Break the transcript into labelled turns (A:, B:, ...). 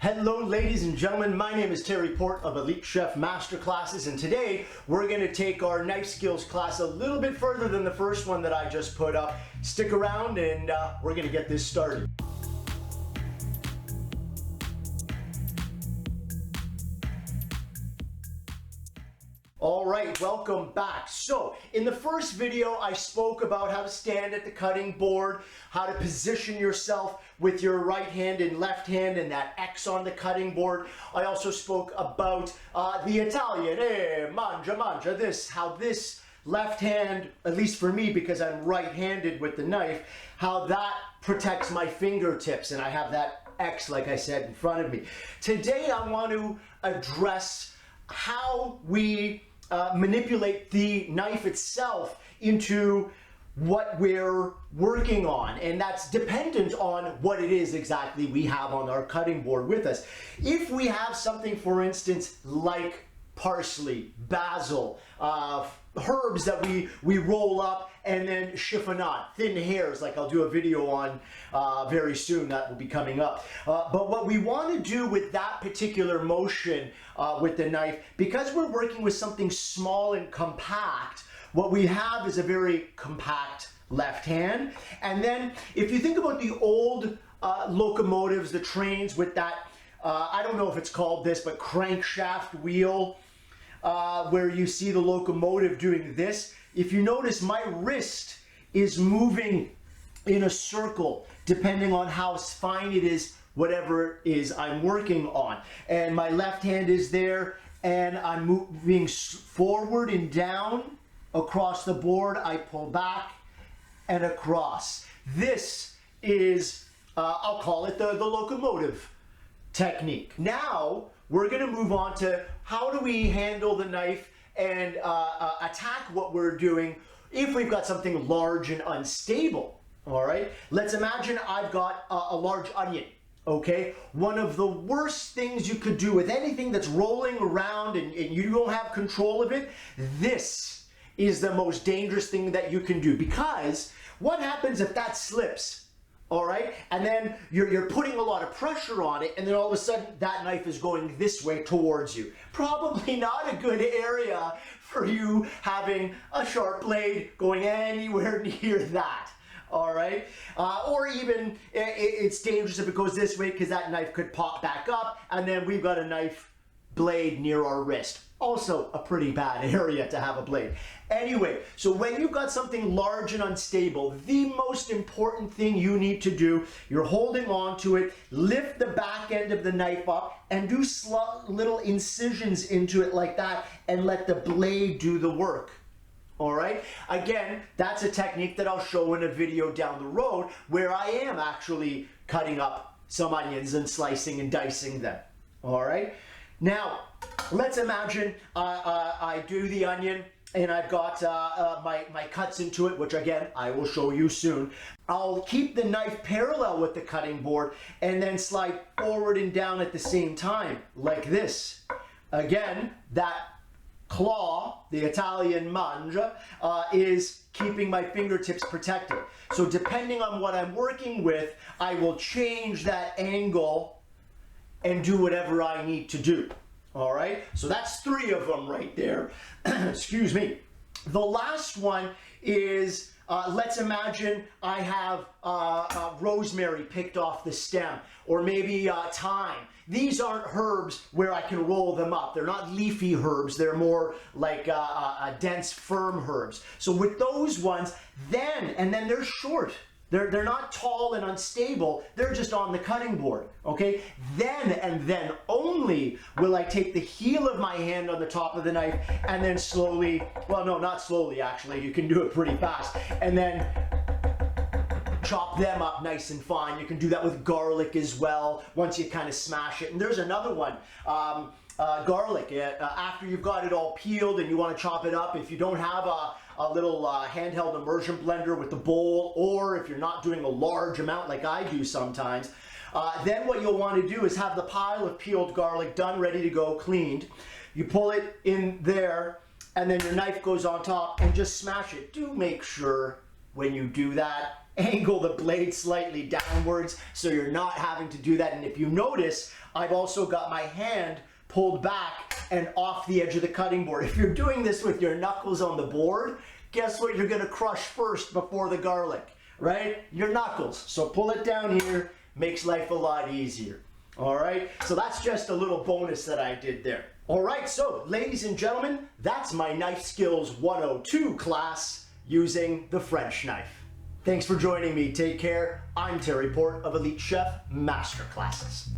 A: Hello ladies and gentlemen, my name is Terry Port of Elite Chef Masterclasses, and today we're going to take our knife skills class a little bit further than the first one that I just put up. Stick around and we're going to get this started. Alright, welcome back. So, in the first video I spoke about how to stand at the cutting board, how to position yourself with your right hand and left hand and that X on the cutting board. I also spoke about the Italian, mangia, how this left hand, at least for me because I'm right-handed with the knife, how that protects my fingertips, and I have that X, like I said, in front of me. Today I want to address how we manipulate the knife itself into what we're working on, and that's dependent on what it is exactly we have on our cutting board with us. If we have something, for instance, like parsley, basil, herbs that we roll up and then chiffonade, thin hairs, like I'll do a video on very soon, that will be coming up. But what we want to do with that particular motion with the knife, because we're working with something small and compact, what we have is a very compact left hand. And then if you think about the old locomotives, the trains with that, I don't know if it's called this, but crankshaft wheel, where you see the locomotive doing this. If you notice, my wrist is moving in a circle depending on how fine it is, whatever it is I'm working on. And my left hand is there, and I'm moving forward and down across the board. I pull back and across. This is, I'll call it the locomotive technique. Now, we're going to move on to how do we handle the knife and attack what we're doing if we've got something large and unstable. All right, let's imagine I've got a large onion. Okay, one of the worst things you could do with anything that's rolling around and you don't have control of it, this is the most dangerous thing that you can do, because what happens if that slips? All right, and then you're putting a lot of pressure on it, and then all of a sudden that knife is going this way towards you. Probably not a good area for you having a sharp blade going anywhere near that. All right, or even it's dangerous if it goes this way, because that knife could pop back up, and then we've got a knife blade near our wrist. Also a pretty bad area to have a blade. Anyway, so when you've got something large and unstable, the most important thing you need to do, you're holding on to it, lift the back end of the knife up and do little incisions into it like that, and let the blade do the work. All right, again, that's a technique that I'll show in a video down the road where I am actually cutting up some onions and slicing and dicing them. All right, now let's imagine I do the onion and I've got my cuts into it, which again I will show you soon. I'll keep the knife parallel with the cutting board and then slide forward and down at the same time like this. Again, that claw, the Italian mangia, is keeping my fingertips protected. So depending on what I'm working with, I will change that angle and do whatever I need to do. All right, so that's 3 of them right there. Excuse me. The last one is, let's imagine I have rosemary picked off the stem, or maybe thyme. These aren't herbs where I can roll them up. They're not leafy herbs. They're more like dense, firm herbs. So with those ones, and then they're short. They're not tall and unstable. They're just on the cutting board, okay? Then and then only will I take the heel of my hand on the top of the knife and then slowly, well, no, not slowly actually. You can do it pretty fast. And then chop them up nice and fine. You can do that with garlic as well once you kind of smash it. And there's another one. Garlic, after you've got it all peeled and you want to chop it up, if you don't have a little handheld immersion blender with the bowl, or if you're not doing a large amount like I do sometimes, then what you'll want to do is have the pile of peeled garlic done, ready to go, cleaned. You pull it in there, and then your knife goes on top and just smash it. Do make sure when you do that angle the blade slightly downwards so you're not having to do that. And if you notice, I've also got my hand pulled back and off the edge of the cutting board. If you're doing this with your knuckles on the board, guess what you're gonna crush first before the garlic, right? Your knuckles. So pull it down here, makes life a lot easier. All right, so that's just a little bonus that I did there. All right, so ladies and gentlemen, that's my Knife Skills 102 class using the French knife. Thanks for joining me. Take care. I'm Terry Port of Elite Chef Masterclasses.